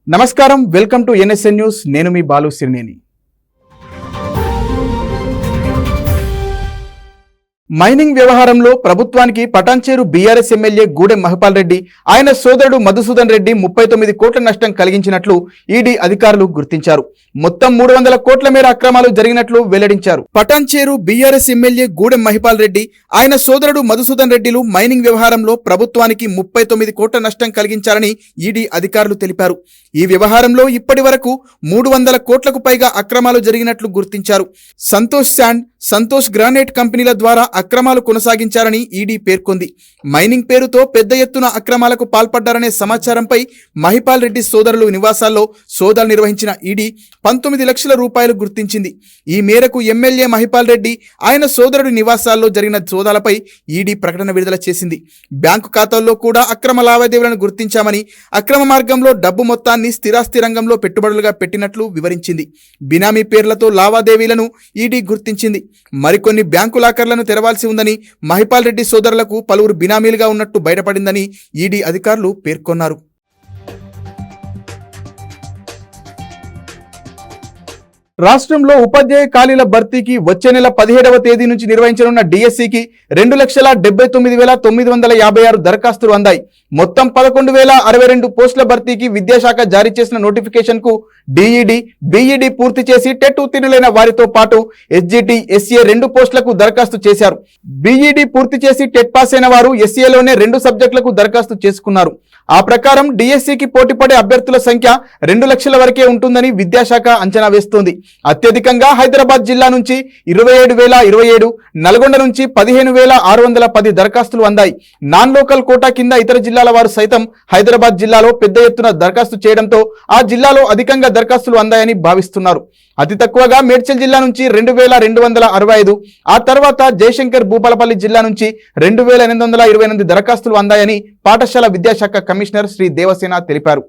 నమస్కారం, welcome to NSN news. నేను మీ Balu సిరినేని. Mining వ్యవహారంలో ప్రభుత్వానికి పటాన్చేరు బీఆర్ఎస్ ఎమ్మెల్యే గూడెం మహిపాల్ రెడ్డి, ఆయన సోదరుడు మధుసూదన్ రెడ్డి 39 కోట్ల నష్టం కలిగించినట్లు ఈడీ అధికారులు గుర్తించారు. మొత్తం 300 కోట్ల మేర అక్రమాలు జరిగినట్లు వెల్లడించారు. పటాన్చేరు బీఆర్ఎస్ ఎమ్మెల్యే గూడెం మహిపాల్ రెడ్డి, ఆయన సోదరుడు మధుసూదన్ రెడ్డిలు మైనింగ్ వ్యవహారంలో ప్రభుత్వానికి 39 కోట్ల నష్టం కలిగించారని ఈడీ అధికారులు తెలిపారు. ఈ వ్యవహారంలో ఇప్పటి వరకు 300 కోట్లకు పైగా అక్రమాలు జరిగినట్లు గుర్తించారు. సంతోష్ శాండ్, సంతోష్ గ్రానైట్ కంపెనీల ద్వారా అక్రమాలు కొనసాగించారని ఈడీ పేర్కొంది. మైనింగ్ పేరుతో పెద్ద ఎత్తున అక్రమాలకు పాల్పడ్డారనే సమాచారంపై మహిపాల్ రెడ్డి సోదరులు నివాసాల్లో సోదాలు నిర్వహించిన ఈడీ 19 లక్షల రూపాయలు గుర్తించింది. ఈ మేరకు ఎమ్మెల్యే మహిపాల్ రెడ్డి, ఆయన సోదరుడి నివాసాల్లో జరిగిన సోదాలపై ఈడీ ప్రకటన విడుదల చేసింది. బ్యాంకు ఖాతాల్లో కూడా అక్రమ లావాదేవీలను గుర్తించామని, అక్రమ మార్గంలో డబ్బు మొత్తాన్ని స్థిరాస్తి రంగంలో పెట్టుబడులుగా పెట్టినట్లు వివరించింది. బినామీ పేర్లతో లావాదేవీలను ఈడీ గుర్తించింది. మరికొన్ని బ్యాంకు లాకర్లను తెరవాల్సి ఉందని, మహిపాల్ రెడ్డి సోదరులకు పలువురు బినామీలుగా ఉన్నట్టు బయటపడిందని ఈడీ అధికారులు పేర్కొన్నారు. రాష్ట్రంలో ఉపాధ్యాయ ఖాళీల భర్తీకి వచ్చే నెల 17వ తేదీ నుంచి నిర్వహించనున్న డిఎస్సికి 2,79,956 దరఖాస్తులు అందాయి. మొత్తం 11,062 పోస్టుల భర్తీకి విద్యాశాఖ జారీ చేసిన నోటిఫికేషన్ కు డిఈడి, బిఈడి పూర్తి చేసి టెట్ ఉత్తీర్ణులైన వారితో పాటు ఎస్జిటి, ఎస్ఏ 2 పోస్టులకు దరఖాస్తు చేశారు. బిఈడి పూర్తి చేసి టెట్ పాస్ అయిన వారు ఎస్ఏలోనే 2 సబ్జెక్టులకు దరఖాస్తు చేసుకున్నారు. ఆ ప్రకారం డిఎస్సికి పోటీపడే అభ్యర్థుల సంఖ్య 2 లక్షల వరకే ఉంటుందని విద్యాశాఖ అంచనా వేస్తోంది. అత్యధికంగా హైదరాబాద్ జిల్లా నుంచి 27,027, నల్గొండ నుంచి 15,610 దరఖాస్తులు అందాయి. నాన్ లోకల్ కోటా కింద ఇతర జిల్లాల వారు సైతం హైదరాబాద్ జిల్లాలో పెద్ద ఎత్తున దరఖాస్తు చేయడంతో ఆ జిల్లాలో అధికంగా దరఖాస్తులు అందాయని భావిస్తున్నారు. అతి తక్కువగా మేడ్చల్ జిల్లా నుంచి 2,265, ఆ తర్వాత జయశంకర్ భూపాలపల్లి జిల్లా నుంచి 2,828 దరఖాస్తులు అందాయని పాఠశాల విద్యాశాఖ కమిషనర్ శ్రీ దేవసేన తెలిపారు.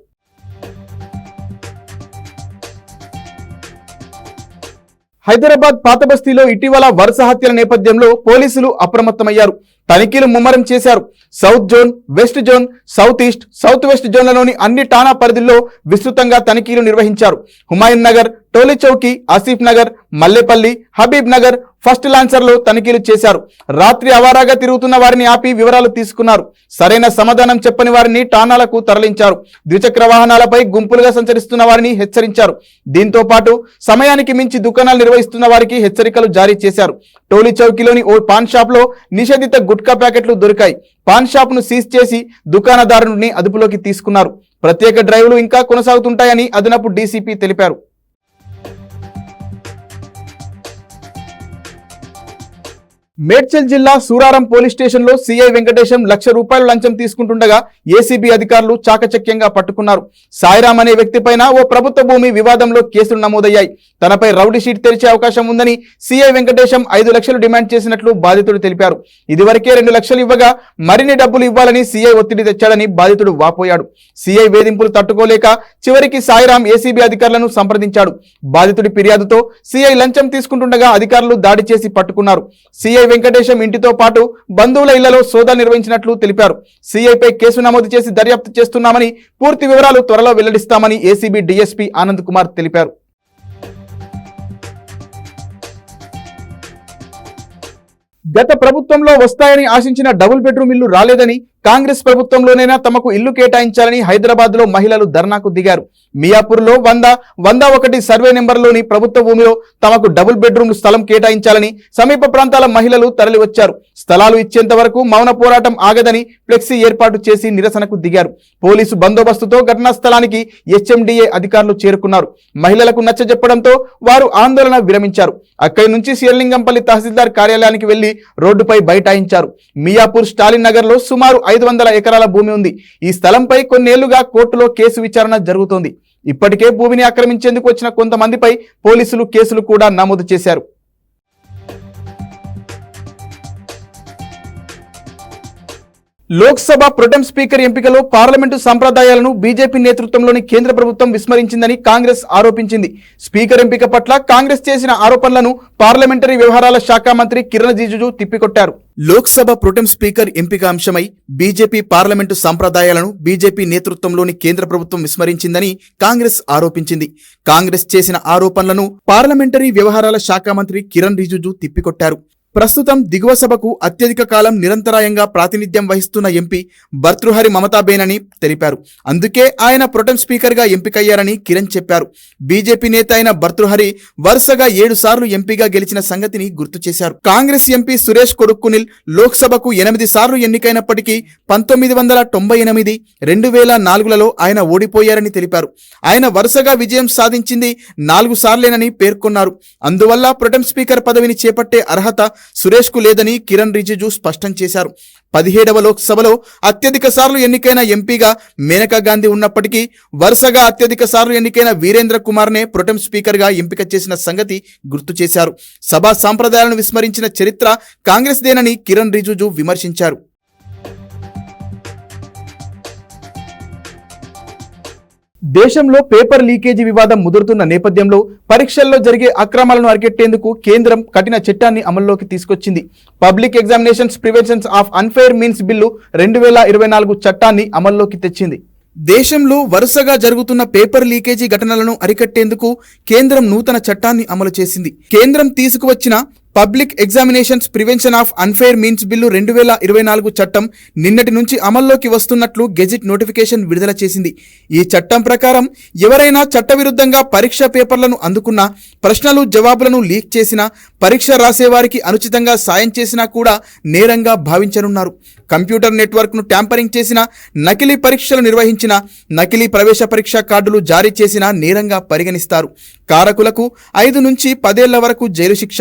హైదరాబాద్ పాతబస్తీలో ఇటీవల వరుస హత్యల నేపథ్యంలో పోలీసులు అప్రమత్తమయ్యారు. తనిఖీలు ముమ్మరం చేశారు. South zone, west zone, south east, south west జోన్లలోని అన్ని ఠాణా పరిధిలో విస్తృతంగా తనిఖీలు నిర్వహించారు. హుమాయూన్ నగర్, టోలీ చౌకీ, ఆసిఫ్ నగర్, మల్లేపల్లి, హబీబ్ నగర్, ఫస్ట్ లాన్సర్లో తనిఖీలు చేశారు. రాత్రి అవారాగా తిరుగుతున్న వారిని ఆపి వివరాలు తీసుకున్నారు. సరైన సమాధానం చెప్పని వారిని ఠాణాలకు తరలించారు. ద్విచక్ర వాహనాలపై గుంపులుగా సంచరిస్తున్న వారిని హెచ్చరించారు. దీంతో పాటు సమయానికి మించి దుకాణాలు నిర్వహిస్తున్న వారికి హెచ్చరికలు జారీ చేశారు. టోలీ చౌకీలోని ఓ పాన్ షాప్ లో నిషేధిత గుట్కా ప్యాకెట్లు దొరికాయి. పాన్ షాప్ ను సీజ్ చేసి దుకాణదారుని అదుపులోకి తీసుకున్నారు. ప్రత్యేక డ్రైవ్లు ఇంకా కొనసాగుతుంటాయని అదనపు డీసీపీ తెలిపారు. మేడ్చల్ జిల్లా సూరారం పోలీస్ స్టేషన్ లో సిఐ వెంకటేశం 1,00,000 రూపాయలు లంచం తీసుకుంటుండగా ఏసీబీ అధికారులు చాకచక్యంగా పట్టుకున్నారు. సాయిరామ్ అనే వ్యక్తిపైన ఓ ప్రభుత్వ భూమి వివాదంలో కేసులు నమోదయ్యాయి. తనపై రౌడీ షీట్ తెరిచే అవకాశం ఉందని సిఐ వెంకటేశం 5 లక్షలు డిమాండ్ చేసినట్లు బాధితుడు తెలిపారు. ఇదివరకే 2 లక్షలు ఇవ్వగా మరిన్ని డబ్బులు ఇవ్వాలని సిఐ ఒత్తిడి తెచ్చాడని బాధితుడు వాపోయాడు. సిఐ వేధింపులు తట్టుకోలేక చివరికి సాయిరామ్ ఏసీబీ అధికారులను సంప్రదించాడు. బాధితుడి ఫిర్యాదుతో సిఐ లంచం తీసుకుంటుండగా అధికారులు దాడి చేసి పట్టుకున్నారు. సిఐ వెంకటేశం ఇంటితో పాటు బంధువుల ఇళ్లలో సోదాలు నిర్వహించినట్లు తెలిపారు. సిఐపై కేసు నమోదు చేసి దర్యాప్తు చేస్తున్నామని, పూర్తి వివరాలు త్వరలో వెల్లడిస్తామని ఏసీబీ డీఎస్పీ ఆనంద్ కుమార్ తెలిపారు. గత ప్రభుత్వంలో వస్తాయని ఆశించిన డబుల్ బెడ్రూమ్ ఇల్లు రాలేదని, కాంగ్రెస్ ప్రభుత్వంలోనైనా తమకు ఇల్లు కేటాయించాలని హైదరాబాద్ లో మహిళలు ధర్నాకు దిగారు. మియాపూర్లో 100-101 సర్వే నెంబర్లోని ప్రభుత్వ భూమిలో తమకు డబుల్ బెడ్రూమ్ స్థలం కేటాయించాలని సమీప ప్రాంతాల మహిళలు తరలి వచ్చారు. స్థలాలు ఇచ్చేంత వరకు మౌన పోరాటం ఆగదని ఫ్లెక్సీ ఏర్పాటు చేసి నిరసనకు దిగారు. పోలీసు బందోబస్తుతో ఘటనా స్థలానికి హెచ్ఎండిఏ అధికారులు చేరుకున్నారు. మహిళలకు నచ్చజెప్పడంతో వారు ఆందోళన విరమించారు. అక్కడి నుంచి శ్రీలింగంపల్లి తహసీల్దార్ కార్యాలయానికి వెళ్లి రోడ్డుపై బైఠాయించారు. మియాపూర్ స్టాలిన్ నగర్ లో సుమారు 500 ఎకరాల భూమి ఉంది. ఈ స్థలంపై కొన్నేళ్లుగా కోర్టులో కేసు విచారణ జరుగుతోంది. ఇప్పటికే భూమిని ఆక్రమించేందుకు వచ్చిన కొంతమందిపై పోలీసులు కేసులు కూడా నమోదు చేశారు. లోక్సభ ప్రొటెం స్పీకర్ ఎంపికలో పార్లమెంటు సంప్రదాయాలను బీజేపీ నేతృత్వంలోని కేంద్ర ప్రభుత్వం విస్మరించిందని కాంగ్రెస్ ఆరోపించింది. స్పీకర్ ఎంపిక పట్ల కాంగ్రెస్ చేసిన ఆరోపణలను పార్లమెంటరీ వ్యవహారాల శాఖ మంత్రి కిరణ్ రిజిజు తిప్పికొట్టారు. లోక్సభ ప్రొటెం స్పీకర్ ఎంపిక అంశమై బీజేపీ పార్లమెంటు సంప్రదాయాలను బీజేపీ నేతృత్వంలోని కేంద్ర ప్రభుత్వం విస్మరించిందని కాంగ్రెస్ ఆరోపించింది. కాంగ్రెస్ చేసిన ఆరోపణలను పార్లమెంటరీ వ్యవహారాల శాఖ మంత్రి కిరణ్ రిజిజు తిప్పికొట్టారు. ప్రస్తుతం దిగువ సభకు అత్యధిక కాలం నిరంతరాయంగా ప్రాతినిధ్యం వహిస్తున్న ఎంపీ భర్తృహరి మమతాబేన్ అని తెలిపారు. అందుకే ఆయన ప్రొటెం స్పీకర్ గా ఎంపికయ్యారని కిరణ్ చెప్పారు. బీజేపీ నేత అయిన భర్తృహరి వరుసగా 7 సార్లు ఎంపీగా గెలిచిన సంగతిని గుర్తు చేశారు. కాంగ్రెస్ ఎంపీ సురేష్ కొడుక్కునిల్ లోక్సభకు 8 సార్లు ఎన్నికైనప్పటికీ 1998, 2004లలో ఆయన ఓడిపోయారని తెలిపారు. ఆయన వరుసగా విజయం సాధించింది 4 సార్లేనని పేర్కొన్నారు. అందువల్ల ప్రొటెం స్పీకర్ పదవిని చేపట్టే అర్హత సురేష్ కు లేదని కిరణ్ రిజిజు స్పష్టం చేశారు. 17వ లోక్సభలో అత్యధిక సార్లు ఎన్నికైన ఎంపీగా మేనకా గాంధీ ఉన్నప్పటికీ వరుసగా అత్యధిక సార్లు ఎన్నికైన వీరేంద్ర కుమార్నే ప్రొటెం స్పీకర్ గా ఎంపిక చేసిన సంగతి గుర్తు చేశారు. సభా సంప్రదాయాలను విస్మరించిన చరిత్ర కాంగ్రెస్ దేనని కిరణ్ రిజిజు విమర్శించారు. దేశంలో పేపర్ లీకేజీ వివాదం ముదురుతున్న నేపథ్యంలో పరీక్షల్లో జరిగే అక్రమాలను అరికెట్టేందుకు కేంద్రం కఠిన చట్టాన్ని అమల్లోకి తీసుకొచ్చింది. Public examinations prevention of unfair means bill 2024 చట్టాన్ని అమల్లోకి తెచ్చింది. దేశంలో వరుసగా జరుగుతున్న పేపర్ లీకేజీ ఘటనలను అరికట్టేందుకు కేంద్రం నూతన చట్టాన్ని అమలు చేసింది. కేంద్రం తీసుకువచ్చిన public examinations prevention of unfair means bill 2024 చట్టం నిన్నటి నుంచి అమల్లోకి వస్తున్నట్లు గెజిట్ నోటిఫికేషన్ విడుదల చేసింది. ఈ చట్టం ప్రకారం ఎవరైనా చట్టవిరుద్ధంగా పరీక్ష పేపర్లను అందుకున్నా, ప్రశ్నలు జవాబులను లీక్ చేసినా, పరీక్ష రాసేవారికి అనుచితంగా సాయం చేసినా కూడా నేరంగా భావించనున్నారు. కంప్యూటర్ నెట్వర్క్ను ట్యాంపరింగ్ చేసిన, నకిలీ పరీక్షలు నిర్వహించిన, నకిలీ ప్రవేశ పరీక్ష కార్డులు జారీ చేసిన నేరంగా పరిగణిస్తారు. కారకులకు 5 నుంచి 10 ఏళ్ల వరకు జైలు శిక్ష,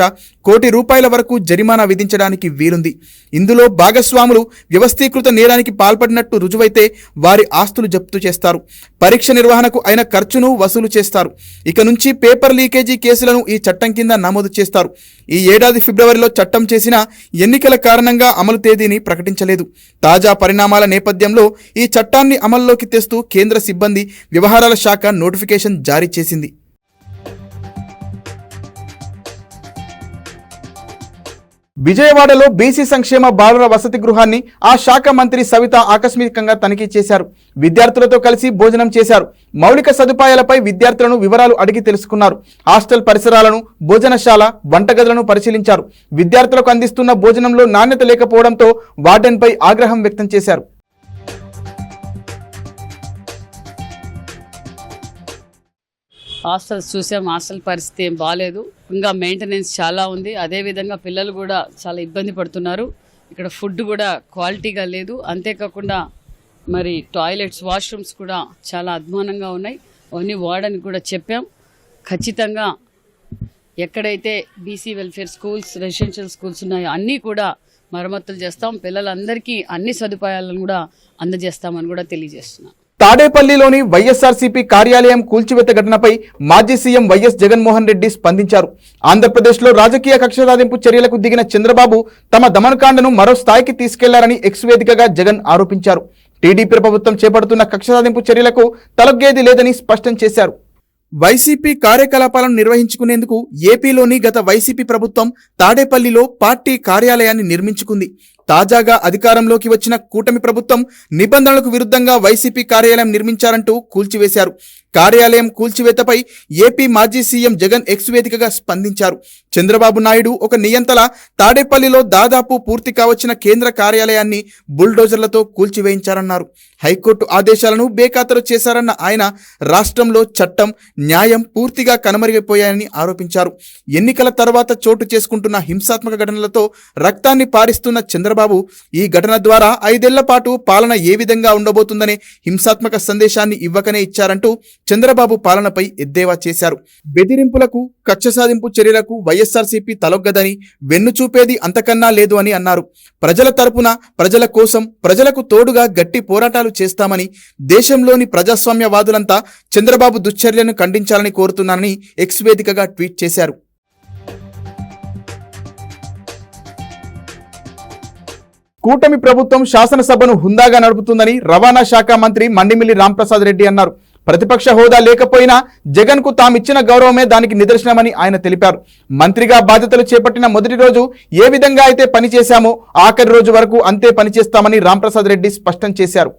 ₹1,00,00,000 వరకు జరిమానా విధించడానికి వీలుంది. ఇందులో భాగస్వాములు వ్యవస్థీకృత నేరానికి పాల్పడినట్టు రుజువైతే వారి ఆస్తులు జప్తు చేస్తారు. పరీక్ష నిర్వహణకు అయిన ఖర్చును వసూలు చేస్తారు. ఇక నుంచి పేపర్ లీకేజీ కేసులను ఈ చట్టం కింద నమోదు చేస్తారు. ఈ ఏడాది ఫిబ్రవరిలో చట్టం చేసిన ఎన్నికల కారణంగా అమలు తేదీని ప్రకటించలేదు. తాజా పరిణామాల నేపథ్యంలో ఈ చట్టాన్ని అమల్లోకి తెస్తూ కేంద్ర సిబ్బంది వ్యవహారాల శాఖ నోటిఫికేషన్ జారీ చేసింది. విజయవాడలో బీసీ సంక్షేమ బాలుర వసతి గృహాన్ని ఆ శాఖ మంత్రి సవిత ఆకస్మికంగా తనిఖీ చేశారు. విద్యార్థులతో కలిసి భోజనం చేశారు. మౌలిక సదుపాయాలపై విద్యార్థులను వివరాలు అడిగి తెలుసుకున్నారు. హాస్టల్ పరిసరాలను, భోజనశాల, వంటగదులను పరిశీలించారు. విద్యార్థులకు అందిస్తున్న భోజనంలో నాణ్యత లేకపోవడంతో వార్డెన్పై ఆగ్రహం వ్యక్తం చేశారు. హాస్టల్స్ చూసాం. హాస్టల్ పరిస్థితి ఏం బాగాలేదు. ఇంకా మెయింటెనెన్స్ చాలా ఉంది. అదేవిధంగా పిల్లలు కూడా చాలా ఇబ్బంది పడుతున్నారు. ఇక్కడ ఫుడ్ కూడా క్వాలిటీగా లేదు. అంతేకాకుండా మరి టాయిలెట్స్, వాష్రూమ్స్ కూడా చాలా అధ్వానంగా ఉన్నాయి. అవన్నీ వార్డెన్కి కూడా చెప్పాం. ఖచ్చితంగా ఎక్కడైతే BC welfare schools, residential schools ఉన్నాయో అన్నీ కూడా మరమ్మతులు చేస్తాం. పిల్లలందరికీ అన్ని సదుపాయాలను కూడా అందజేస్తామని కూడా తెలియజేస్తున్నాం. తాడేపల్లిలోని వైఎస్ఆర్సీపీ కార్యాలయం కూల్చివేత ఘటనపై మాజీ సీఎం వైఎస్ జగన్మోహన్ రెడ్డి స్పందించారు. ఆంధ్రప్రదేశ్లో రాజకీయ కక్ష సాధింపు చర్యలకు దిగిన చంద్రబాబు తమ దమనకాండను మరో స్థాయికి తీసుకెళ్లారని ఎక్స్ వేదికగా జగన్ ఆరోపించారు. టీడీపీ ప్రభుత్వం చేపడుతున్న కక్ష సాధింపు చర్యలకు తలొగ్గేది లేదని స్పష్టం చేశారు. వైసీపీ కార్యకలాపాలను నిర్వహించుకునేందుకు ఏపీలోని గత వైసీపీ ప్రభుత్వం తాడేపల్లిలో పార్టీ కార్యాలయాన్ని నిర్మించుకుంది. తాజాగా అధికారంలోకి వచ్చిన కూటమి ప్రభుత్వం నిబంధనలకు విరుద్ధంగా వైసీపీ కార్యాలయం నిర్మించారంటూ కూల్చివేశారు. కార్యాలయం కూల్చివేతపై ఏపీ మాజీ సీఎం జగన్ ఎక్స్ వేదికగా స్పందించారు. చంద్రబాబు నాయుడు ఒక నియంతలా తాడేపల్లిలో దాదాపు పూర్తి కావచ్చిన కేంద్ర కార్యాలయాన్ని బుల్డోజర్లతో కూల్చివేయించారన్నారు. హైకోర్టు ఆదేశాలను బేఖాతరు చేశారన్న ఆయన రాష్ట్రంలో చట్టం, న్యాయం పూర్తిగా కనుమరుగైపోయాయని ఆరోపించారు. ఎన్నికల తర్వాత చోటు చేసుకుంటున్న హింసాత్మక ఘటనలతో రక్తాన్ని పారిస్తున్న చంద్రబాబు ఈ ఘటన ద్వారా 5 ఏళ్ల పాటు పాలన ఏ విధంగా ఉండబోతుందనే హింసాత్మక సందేశాన్ని ఇవ్వకనే ఇచ్చారంటూ చంద్రబాబు పాలనపై ఎద్దేవా చేశారు. బెదిరింపులకు, కక్ష సాధింపు చర్యలకు వైఎస్ఆర్సీపీ తలొగ్గదని, వెన్నుచూపేది అంతకన్నా లేదు అని అన్నారు. ప్రజల తరపున, ప్రజల కోసం, ప్రజలకు తోడుగా గట్టి పోరాటాలు చేస్తామని, దేశంలోని ప్రజాస్వామ్యవాదులంతా చంద్రబాబు దుశ్చర్యలను ఖండించాలని కోరుతున్నానని ఎక్స్ వేదికగా ట్వీట్ చేశారు. కూటమి ప్రభుత్వం శాసనసభను హుందాగా నడుపుతుందని రవాణా శాఖ మంత్రి మండిమిల్లి రాంప్రసాద్ రెడ్డి అన్నారు. ప్రతిపక్ష హోదా లేకపోయినా జగన్ కు తామిచ్చిన గౌరవమే దానికి నిదర్శనమని ఆయన తెలిపారు. మంత్రిగా బాధ్యతలు చేపట్టిన మొదటి రోజు ఏ విధంగా అయితే పనిచేశామో ఆఖరి రోజు వరకు అంతే పనిచేస్తామని రాంప్రసాద్ రెడ్డి స్పష్టం చేశారు.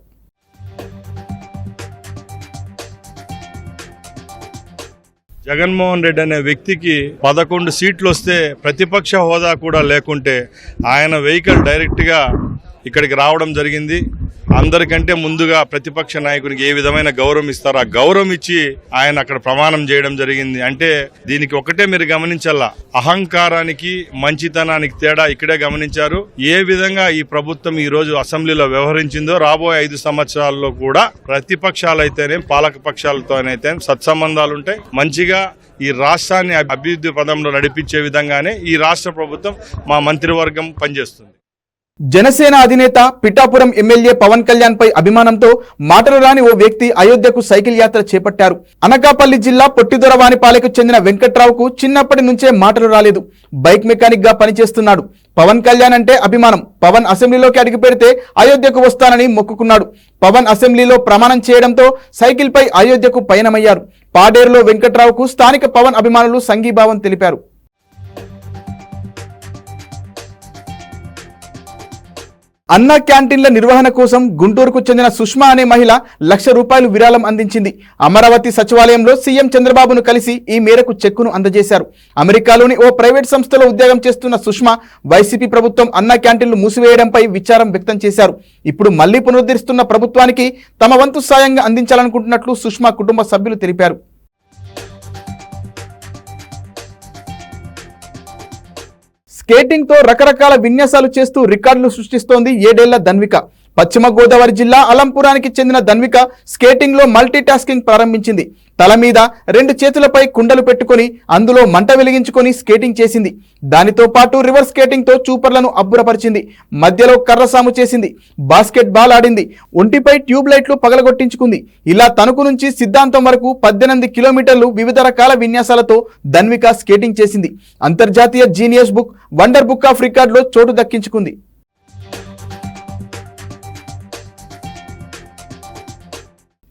జగన్మోహన్ రెడ్డి అనే వ్యక్తికి 11 సీట్లు వస్తే ప్రతిపక్ష హోదా కూడా లేకుంటే ఆయన వెహికల్ డైరెక్ట్గా ఇక్కడికి రావడం జరిగింది. అందరికంటే ముందుగా ప్రతిపక్ష నాయకునికి ఏ విధమైన గౌరవం ఇస్తారో ఆ గౌరవం ఇచ్చి ఆయన అక్కడ ప్రమాణం చేయడం జరిగింది. అంటే దీనికి ఒకటే మీరు గమనించాలా, అహంకారానికి మంచితనానికి తేడా ఇక్కడే గమనించారు. ఏ విధంగా ఈ ప్రభుత్వం ఈ రోజు అసెంబ్లీలో వ్యవహరించిందో రాబోయే 5 సంవత్సరాల్లో కూడా ప్రతిపక్షాలైతేనే పాలక పక్షాలతోనైతే సత్సంబంధాలు ఉంటాయి. మంచిగా ఈ రాష్ట్రాన్ని అభివృద్ధి పదంలో నడిపించే విధంగానే ఈ రాష్ట్ర ప్రభుత్వం మా మంత్రివర్గం పనిచేస్తుంది. జనసేన అధినేత పిఠాపురం ఎమ్మెల్యే పవన్ కళ్యాణ్ పై అభిమానంతో మాటలు రాని ఓ వ్యక్తి అయోధ్యకు సైకిల్ యాత్ర చేపట్టారు. అనకాపల్లి జిల్లా పొట్టిదొరవానిపాలెకు చెందిన వెంకట్రావుకు చిన్నప్పటి నుంచే మాటలు రాలేదు. బైక్ మెకానిక్ గా పనిచేస్తున్నాడు. పవన్ కళ్యాణ్ అంటే అభిమానం. పవన్ అసెంబ్లీలోకి అడుగు పెడితే అయోధ్యకు వస్తానని మొక్కుకున్నాడు. పవన్ అసెంబ్లీలో ప్రమాణం చేయడంతో సైకిల్ పై అయోధ్యకు పయనమయ్యారు. పాడేరులో వెంకట్రావుకు స్థానిక పవన్ అభిమానులు సంఘీభావం తెలిపారు. అన్న క్యాంటీన్ల నిర్వహణ కోసం గుంటూరుకు చెందిన సుష్మా అనే మహిళ ₹1,00,000 విరాళం అందించింది. అమరావతి సచివాలయంలో సీఎం చంద్రబాబును కలిసి ఈ మేరకు చెక్కును అందజేశారు. అమెరికాలోని ఓ ప్రైవేట్ సంస్థలో ఉద్యోగం చేస్తున్న సుష్మా వైసీపీ ప్రభుత్వం అన్న క్యాంటీన్లు మూసివేయడంపై విచారం వ్యక్తం చేశారు. ఇప్పుడు మళ్లీ పునరుద్ధరిస్తున్న ప్రభుత్వానికి తమ వంతు సాయంగా అందించాలనుకుంటున్నట్లు సుష్మా కుటుంబ సభ్యులు తెలిపారు. స్కేటింగ్ తో రకరకాల విన్యాసాలు చేస్తూ రికార్డులు సృష్టిస్తోంది 7 ఏళ్ల ధన్విక. పశ్చిమ గోదావరి జిల్లా అలంపురానికి చెందిన ధన్విక స్కేటింగ్ లో మల్టీ టాస్కింగ్ ప్రారంభించింది. తల మీద 2 చేతులపై కుండలు పెట్టుకుని అందులో మంట వెలిగించుకొని స్కేటింగ్ చేసింది. దానితో పాటు రివర్స్ స్కేటింగ్ తో చూపర్లను అబ్బురపరిచింది. మధ్యలో కర్రసాము చేసింది. బాస్కెట్ బాల్ ఆడింది. ఒంటిపై ట్యూబ్ లైట్లు పగలగొట్టించుకుంది. ఇలా తణుకు నుంచి సిద్ధాంతం వరకు 18 కిలోమీటర్లు వివిధ రకాల విన్యాసాలతో ధన్విక స్కేటింగ్ చేసింది. అంతర్జాతీయ genius book, wonder book of రికార్డులో చోటు దక్కించుకుంది.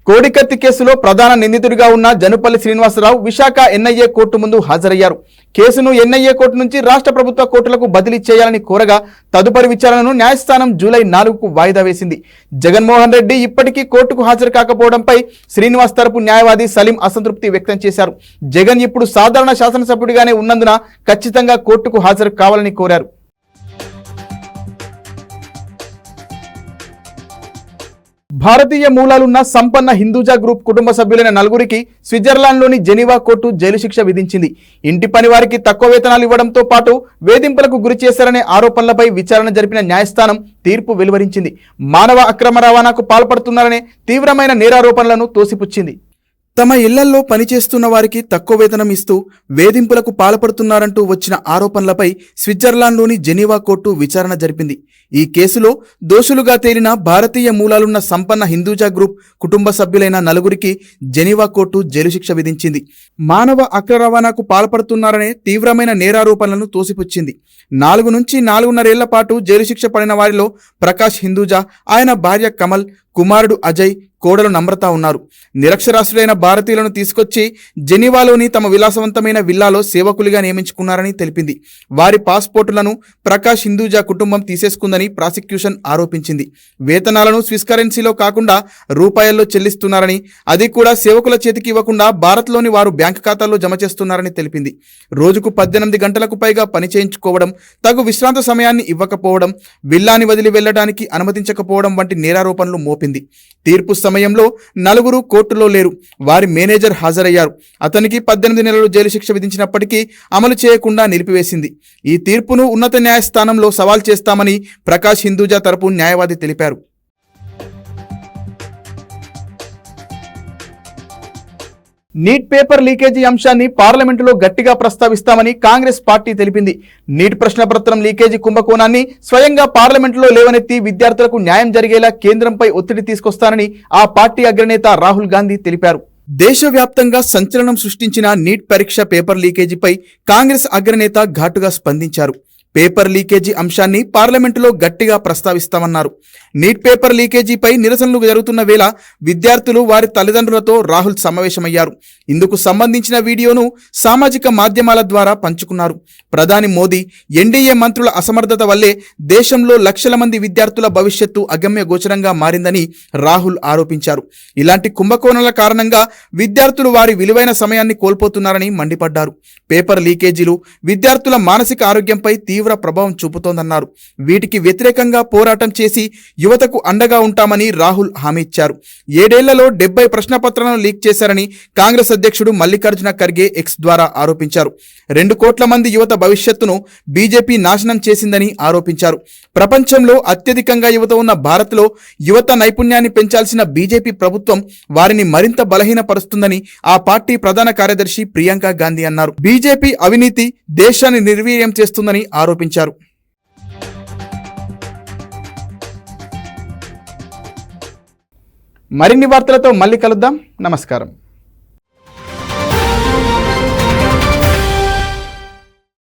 కోడికత్తి కేసులో ప్రధాన నిందితుడిగా ఉన్న జనుపల్లి శ్రీనివాసరావు విశాఖ ఎన్ఐఏ కోర్టు ముందు హాజరయ్యారు. కేసును ఎన్ఐఏ కోర్టు నుంచి రాష్ట్ర ప్రభుత్వ కోర్టులకు బదిలీ చేయాలని కోరగా తదుపరి విచారణను న్యాయస్థానం జూలై 4కు వాయిదా వేసింది. జగన్మోహన్ రెడ్డి ఇప్పటికీ కోర్టుకు హాజరు కాకపోవడంపై శ్రీనివాస్ తరపు న్యాయవాది సలీం అసంతృప్తి వ్యక్తం చేశారు. జగన్ ఇప్పుడు సాధారణ శాసనసభ్యుడిగానే ఉన్నందున ఖచ్చితంగా కోర్టుకు హాజరు కావాలని కోరారు. భారతీయ మూలాలున్న సంపన్న హిందూజా గ్రూప్ కుటుంబ సభ్యులైన 4గురికి స్విట్జర్లాండ్లోని జెనీవా కోర్టు జైలు శిక్ష విధించింది. ఇంటి పని వారికి తక్కువ వేతనాలు ఇవ్వడంతో పాటు వేధింపులకు గురి చేశారనే ఆరోపణలపై విచారణ జరిపిన న్యాయస్థానం తీర్పు వెలువరించింది. మానవ అక్రమ రవాణాకు పాల్పడుతున్నారనే తీవ్రమైన నేరారోపణలను తోసిపుచ్చింది. తమ ఇళ్లల్లో పనిచేస్తున్న వారికి తక్కువ వేతనం ఇస్తూ వేధింపులకు పాల్పడుతున్నారంటూ వచ్చిన ఆరోపణలపై స్విట్జర్లాండ్లోని జెనీవా కోర్టు విచారణ జరిపింది. ఈ కేసులో దోషులుగా తేలిన భారతీయ మూలాలున్న సంపన్న హిందూజా గ్రూప్ కుటుంబ సభ్యులైన 4గురికి జెనీవా కోర్టు జైలు శిక్ష విధించింది. మానవ అక్రమ రవాణాకు పాల్పడుతున్నారనే తీవ్రమైన నేరారోపణలను తోసిపుచ్చింది. 4 నుంచి 4.5 ఏళ్ల పాటు జైలు శిక్ష పడిన వారిలో ప్రకాష్ హిందూజా, ఆయన భార్య కమల్, కుమారుడు అజయ్, కోడలు నమ్రత ఉన్నారు. నిరక్షరాస్యులైన భారతీయులను తీసుకొచ్చి జెనీవాలోని తమ విలాసవంతమైన విల్లాలో సేవకులుగా నియమించుకున్నారని తెలిపింది. వారి పాస్పోర్టులను ప్రకాష్ హిందూజా కుటుంబం తీసేసుకుందని ప్రాసిక్యూషన్ ఆరోపించింది. వేతనాలను స్విస్ కరెన్సీలో కాకుండా రూపాయల్లో చెల్లిస్తున్నారని, అది కూడా సేవకుల చేతికి ఇవ్వకుండా భారత్లోని వారు బ్యాంకు ఖాతాల్లో జమ చేస్తున్నారని తెలిపింది. రోజుకు 18 గంటలకు పైగా పని చేయించుకోవడం, తగు విశ్రాంత సమయాన్ని ఇవ్వకపోవడం, విల్లాని వదిలి వెళ్లడానికి అనుమతించకపోవడం వంటి నేరారోపణలు మోపింది. తీర్పు సమయంలో 4గురు కోర్టులో లేరు. వారి మేనేజర్ హాజరయ్యారు. అతనికి 18 నెలలు జైలు శిక్ష విధించినప్పటికీ అమలు చేయకుండా నిలిపివేసింది. ఈ తీర్పును ఉన్నత న్యాయస్థానంలో సవాల్ చేస్తామని ప్రకాష్ హిందూజా తరపు న్యాయవాది తెలిపారు. నీట్ పేపర్ లీకేజీ అంశాన్ని పార్లమెంటులో గట్టిగా ప్రస్తావిస్తామని కాంగ్రెస్ పార్టీ తెలిపింది. నీట్ ప్రశ్నపత్రం లీకేజీ కుంభకోణాన్ని స్వయంగా పార్లమెంటులో లేవనెత్తి విద్యార్థులకు న్యాయం జరిగేలా కేంద్రంపై ఒత్తిడి తీసుకొస్తానని ఆ పార్టీ అగ్రనేత రాహుల్ గాంధీ తెలిపారు. దేశవ్యాప్తంగా సంచలనం సృష్టించిన నీట్ పరీక్ష పేపర్ లీకేజీపై కాంగ్రెస్ అగ్రనేత ఘాటుగా స్పందించారు. పేపర్ లీకేజీ అంశాన్ని పార్లమెంటులో గట్టిగా ప్రస్తావిస్తామన్నారు. నీట్ పేపర్ లీకేజీపై నిరసనలు జరుగుతున్న వేళ విద్యార్థులు వారి తల్లిదండ్రులతో రాహుల్ సమావేశమయ్యారు. ఇందుకు సంబంధించిన వీడియోను సామాజిక మాధ్యమాల ద్వారా పంచుకున్నారు. ప్రధాని మోదీ, ఎన్డీఏ మంత్రుల అసమర్థత వల్లే దేశంలో లక్షల మంది విద్యార్థుల భవిష్యత్తు అగమ్య గోచరంగా మారిందని రాహుల్ ఆరోపించారు. ఇలాంటి కుంభకోణాల కారణంగా విద్యార్థులు వారి విలువైన సమయాన్ని కోల్పోతున్నారని మండిపడ్డారు. పేపర్ లీకేజీలు విద్యార్థుల మానసిక ఆరోగ్యంపై తీవ్ర ప్రభావం చూపుతోందన్నారు. వీటికి వ్యతిరేకంగా పోరాటం చేసి యువతకు అండగా ఉంటామని రాహుల్ హామీ ఇచ్చారు. 7 ఏళ్లలో 70 ప్రశ్నపత్రాలను లీక్ చేశారని కాంగ్రెస్ అధ్యక్షుడు మల్లికార్జున ఖర్గే ఎక్స్ ద్వారా ఆరోపించారు. 2 కోట్ల మంది యువత భవిష్యత్తును బీజేపీ నాశనం చేసిందని ఆరోపించారు. ప్రపంచంలో అత్యధికంగా యువత ఉన్న భారత్లో యువత నైపుణ్యాన్ని పెంచాల్సిన బీజేపీ ప్రభుత్వం వారిని మరింత బలహీనపరుస్తుందని ఆ పార్టీ ప్రధాన కార్యదర్శి ప్రియాంక గాంధీ అన్నారు. బీజేపీ అవినీతి దేశాన్ని నిర్వీర్యం చేస్తుందని ఆరోపించారు. మరిన్ని వార్తలతో మళ్ళీ కలుద్దాం. నమస్కారం.